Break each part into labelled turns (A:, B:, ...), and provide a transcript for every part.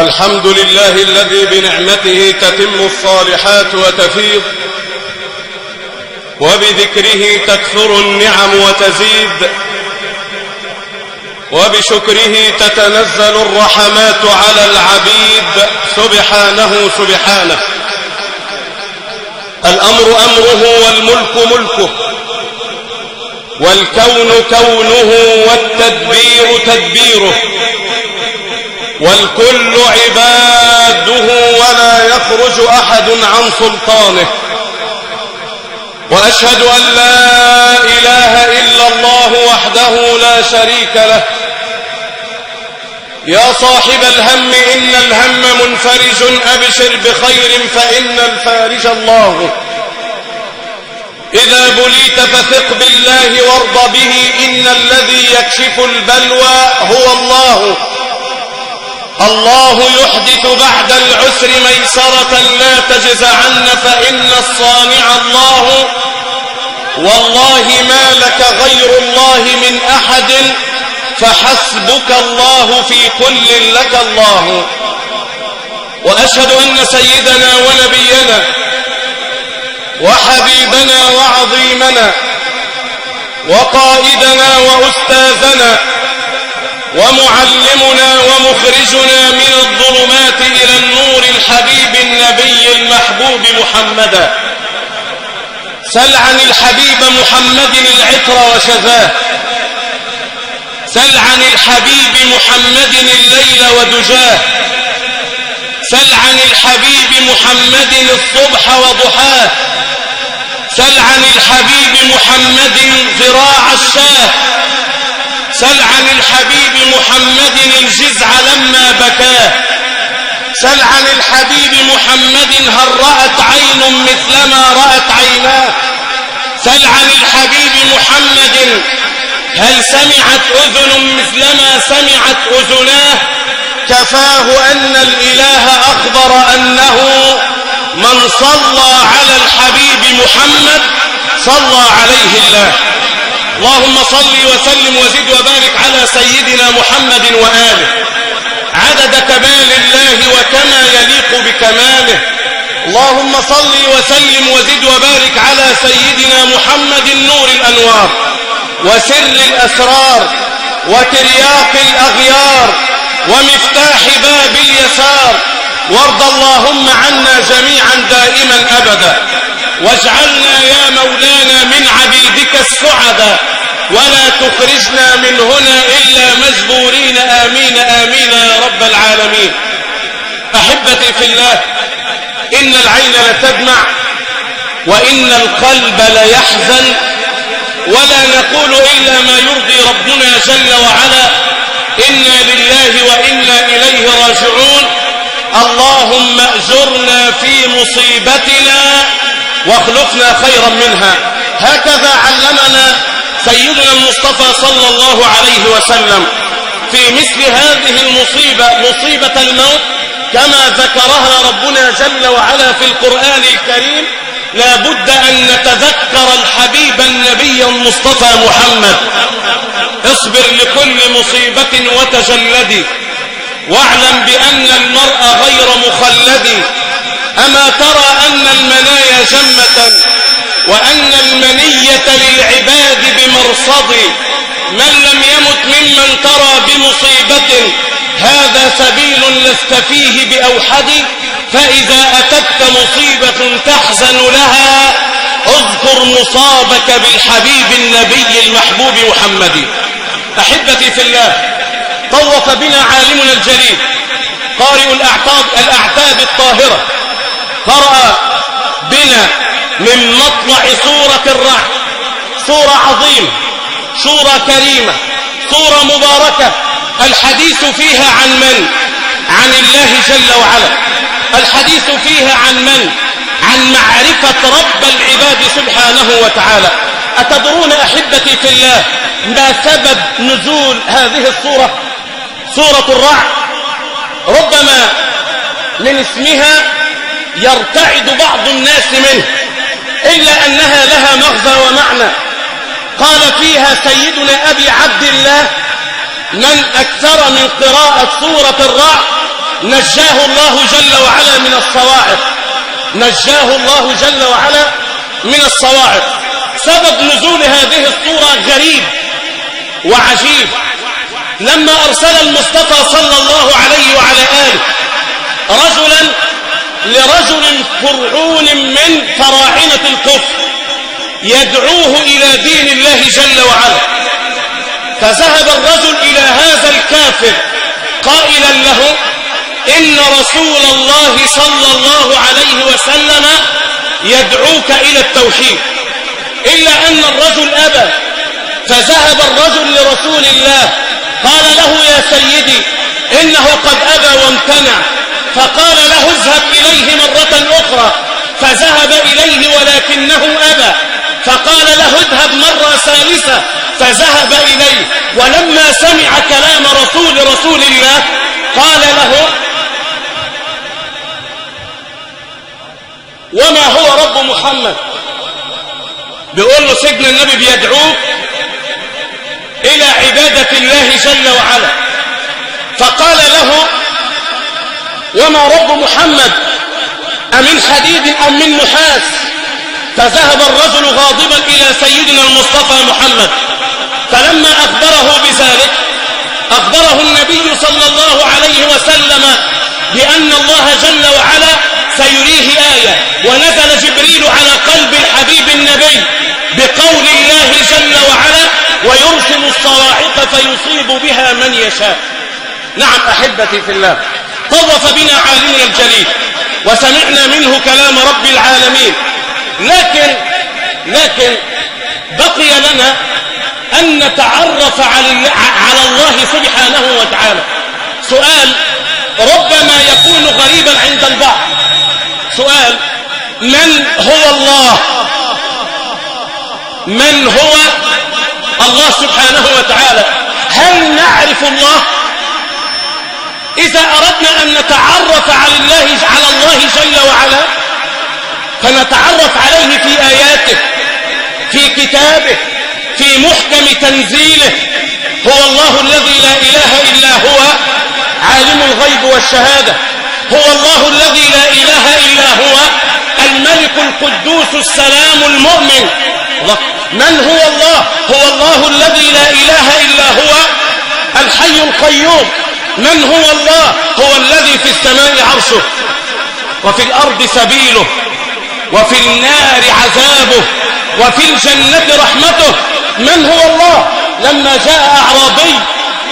A: الحمد لله الذي بنعمته تتم الصالحات وتفيض، وبذكره تكثر النعم وتزيد، وبشكره تتنزل الرحمات على العبيد سبحانه سبحانه. الأمر أمره والملك ملكه، والكون كونه والتدبير تدبيره، والكل عباده ولا يخرج أحد عن سلطانه. وأشهد أن لا إله إلا الله وحده لا شريك له. يا صاحب الهم إن الهم منفرج، أبشر بخير فإن الفارج الله. إذا بليت فثق بالله وارض به، إن الذي يكشف البلوى هو الله. الله يحدث بعد العسر ميسرة، لا تجزعن فإن الصانع الله. والله ما لك غير الله من أحد، فحسبك الله في كل لك الله. وأشهد أن سيدنا ونبينا وحبيبنا وعظيمنا وقائدنا وأستاذنا ومعلمنا ومخرجنا من الظلمات إلى النور الحبيب النبي المحبوب محمدا. سل عن الحبيب محمد العطر وشذاه، سل عن الحبيب محمد الليل ودجاه، سل عن الحبيب محمد الصبح وضحاه، سل عن الحبيب محمد ذراع الشاه، سل عن الحبيب محمد الجزع لما بكاه، سل عن الحبيب محمد هل رأت عين مثلما رأت عيناه، سل عن الحبيب محمد هل سمعت أذن مثلما سمعت أذناه. كفاه أن الإله أخبر أنه من صلى على الحبيب محمد صلى عليه الله. اللهم صل وسلم وزد وبارك على سيدنا محمد وآله عدد كمال الله وكما يليق بكماله. اللهم صل وسلم وزد وبارك على سيدنا محمد نور الأنوار وسر الأسرار وترياق الأغيار ومفتاح باب اليسار. وارض اللهم عنا جميعا دائما أبدا، واجعلنا يا مولانا من عبيدك السعدا، ولا تخرجنا من هنا إلا مجبورين. آمين آمين يا رب العالمين. أحبتي في الله، إن العين لتدمع وإن القلب ليحزن، ولا نقول إلا ما يرضي ربنا جل وعلا. إنا لله وإنا إليه راجعون. اللهم أجرنا في مصيبتنا واخلفنا خيرا منها. هكذا علمنا سيدنا المصطفى صلى الله عليه وسلم في مثل هذه المصيبة، مصيبة الموت، كما ذكرها ربنا جل وعلا في القرآن الكريم. لا بد أن نتذكر الحبيب النبي المصطفى محمد. اصبر لكل مصيبة وتجلدي، واعلم بأن المرء غير مخلد. أما ترى أن المنايا جمة وأن المنية للعباد بمرصد. من لم يمت ممن ترى بمصيبة، هذا سبيل لست فيه بأوحد. فإذا أتتك مصيبة تحزن لها، اذكر مصابك بالحبيب النبي المحبوب محمد. أحبتي في الله، طوف بنا عالمنا الجليل قارئ الأعتاب الطاهرة، قرأ بنا من مطلع سورة الرعد. سورة عظيمة، سورة كريمة، سورة مباركة. الحديث فيها عن من؟ عن الله جل وعلا. الحديث فيها عن من؟ عن معرفة رب العباد سبحانه وتعالى. أتدرون أحبتي في الله ما سبب نزول هذه السورة؟ سورة الرعد ربما من اسمها يرتعد بعض الناس منه، إلا أنها لها مغزى ومعنى. قال فيها سيدنا أبي عبد الله: من أكثر من قراءة سورة الرعد نجاه الله جل وعلا من الصواعق، نجاه الله جل وعلا من الصواعق. سبب نزول هذه الصورة غريب وعجيب. لما أرسل المصطفى صلى الله عليه وعلى آله رجلا لرجل فرعون من فراعنة الكفر يدعوه إلى دين الله جل وعلا، فذهب الرجل إلى هذا الكافر قائلا له إن رسول الله صلى الله عليه وسلم يدعوك إلى التوحيد، إلا أن الرجل أبى. فذهب الرجل لرسول الله قال له يا سيدي إنه قد أبى وامتنع، فقال له اذهب إليه مرة أخرى، فذهب إليه ولكنه أبى، فقال له اذهب مرة ثالثة، فذهب إليه. ولما سمع كلام رسول الله قال له وما هو رب محمد؟ بيقول له سيدنا النبي بيدعوك إلى عبادة الله جل وعلا. فقال له وما رب محمد؟ أمن حديد أم من نحاس؟ فذهب الرجل غاضبا إلى سيدنا المصطفى محمد، فلما أخبره بذلك أخبره النبي صلى الله عليه وسلم بأن الله جل وعلا سيريه آية، ونزل جبريل على قلب الحبيب النبي بقول الله جل وعلا ويرسل الصواعق فيصيب بها من يشاء. نعم أحبتي في الله، طوف بنا عالمنا الجليل وسمعنا منه كلام رب العالمين، لكن بقي لنا أن نتعرف على الله سبحانه وتعالى. سؤال ربما يكون غريبا عند البعض، سؤال: من هو الله؟ من هو الله سبحانه وتعالى؟ هل نعرف الله؟ إذا أردنا أن نتعرف على الله جل وعلا فنتعرف عليه في آياته، في كتابه، في محكم تنزيله. هو الله الذي لا إله إلا هو عالم الغيب والشهادة، هو الله الذي لا إله إلا هو الملك القدوس السلام المؤمن. من هو الله؟ هو الله الذي لا إله إلا هو الحي القيوم. من هو الله؟ هو الذي في السماء عرشه وفي الأرض سبيله وفي النار عذابه وفي الجنة رحمته. من هو الله؟ لما جاء أعرابي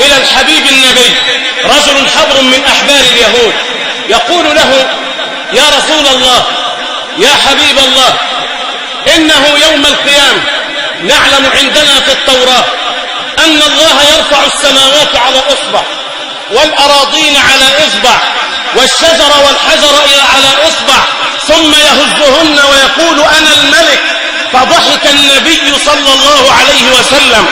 A: إلى الحبيب النبي رجل حبر من أحبار اليهود يقول له يا رسول الله يا حبيب الله، إنه يوم القيامة نعلم عندنا في التوراة أن الله يرفع السماوات على إصبع والأراضين على إصبع والشجر والحجر على إصبع ثم يهزهن ويقول أنا الملك. فضحك النبي صلى الله عليه وسلم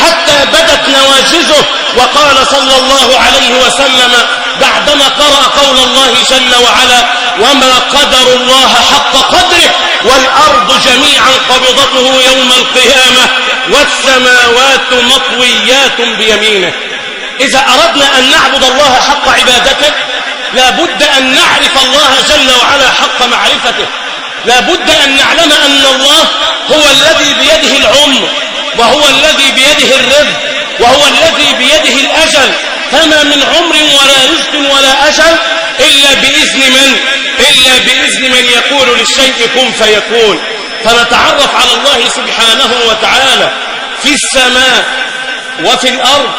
A: حتى بدت نواجذه وقال صلى الله عليه وسلم بعدما قرأ قول الله جل وعلا وما قدر الله حق قدره والأرض جميعا قبضته يوم القيامة والسماوات مطويات بيمينه. إذا أردنا أن نعبد الله حق عبادته لا بد أن نعرف الله جل وعلا حق معرفته، لا بد أن نعلم أن الله هو الذي بيده العمر وهو الذي بيده الرزق وهو الذي بيده الأجل، فما من عمر ولا رزق ولا أجل إلا بإذن من؟ إلا بإذن من يقول للشيء كن فيكون. فنتعرف على الله سبحانه وتعالى في السماء وفي الأرض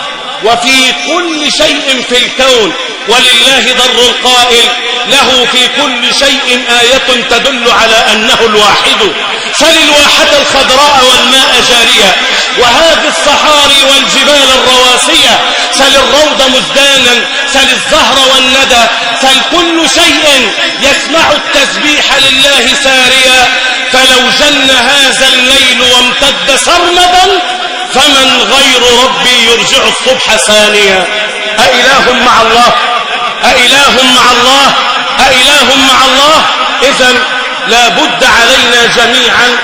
A: وفي كل شيء في الكون. ولله ضر القائل له في كل شيء آية تدل على أنه الواحد. سل الواحة الخضراء والماء جارية وهذه الصحاري والجبال الرواسية، سل الروض مزدانا، سل الزهر والندى، سل كل شيء يسمع التسبيح لله ساريا. فلو جن هذا الليل وامتد سرمدا فمن غير ربي يرجع الصبح ثانيا. أإله مع الله؟ أإله مع الله؟ أإله مع الله؟ إذن لا بد علينا جميعا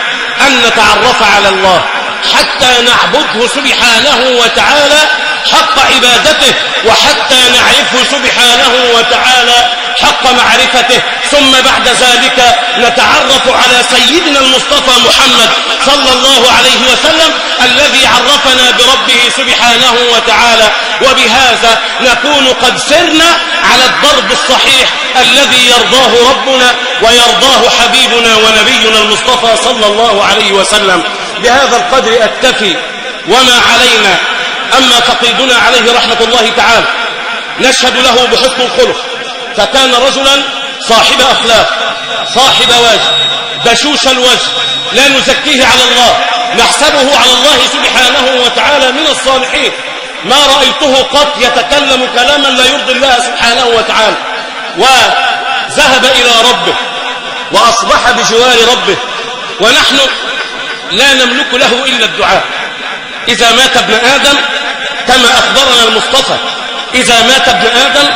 A: أن نتعرف على الله. حتى نعبده سبحانه وتعالى حق عبادته، وحتى نعرفه سبحانه وتعالى حق معرفته، ثم بعد ذلك نتعرف على سيدنا المصطفى محمد صلى الله عليه وسلم الذي عرفنا بربه سبحانه وتعالى، وبهذا نكون قد سرنا على الضرب الصحيح الذي يرضاه ربنا ويرضاه حبيبنا ونبينا المصطفى صلى الله عليه وسلم. بهذا القدر أكتفي وما علينا. أما فقيدنا عليه رحمة الله تعالى نشهد له بحسن الخلق، فكان رجلا صاحب أخلاق، صاحب وجه، بشوش الوجه، لا نزكيه على الله، نحسبه على الله سبحانه وتعالى من الصالحين. ما رأيته قط يتكلم كلاما لا يرضي الله سبحانه وتعالى، وذهب إلى ربه وأصبح بجوار ربه، ونحن لا نملك له إلا الدعاء. إذا مات ابن آدم كما أخبرنا المصطفى، إذا مات ابن آدم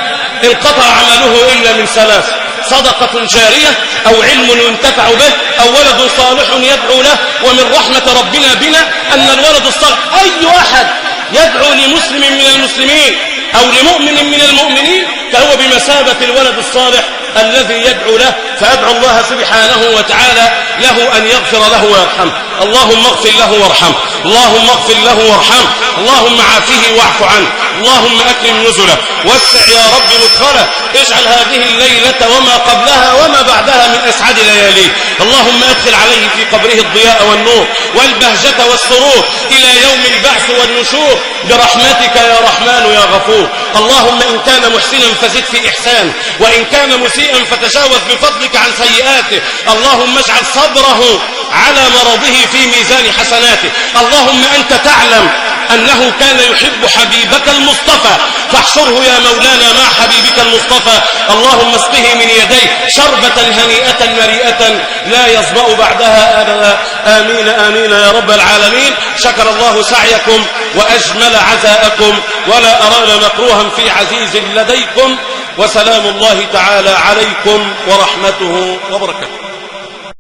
A: انقطع عمله إلا من ثلاث: صدقة جارية، أو علم ينتفع به، أو ولد صالح يدعو له. ومن رحمة ربنا بنا أن الولد الصالح أي أحد يدعو لمسلم من المسلمين أو لمؤمن من المؤمنين فهو بمثابة الولد الصالح الذي يدعو له. فأدعو الله سبحانه وتعالى له أن يغفر له ويرحمه. اللهم اغفر له وارحمه، اللهم اغفر له وارحمه، اللهم عافه واعف عنه، اللهم أكرم نزله، وسع يا رب مدخله، اجعل هذه الليلة وما قبلها وما بعدها من أسعد لياليه. اللهم أدخل عليه في قبره الضياء والنور والبهجة والسرور إلى يوم البعث والنشور برحمتك يا رحمن يا غفور. اللهم إن كان محسنا فزد في إحسانه، وإن كان مسيئا فتجاوز بفضلك عن سيئاته. اللهم اجعل صبره على مرضه في ميزان حسناته. اللهم أنت تعلم أنه كان يحب حبيبك المصطفى، فاحشره يا مولانا مع حبيبك المصطفى. اللهم اسقه من يديه شربة هنيئة مريئة لا يظمأ بعدها أبدا. آمين آمين يا رب العالمين. شكر الله سعيكم وأجمل عزاءكم، ولا أراد مكروها في عزيز لديكم، وسلام الله تعالى عليكم ورحمته وبركاته.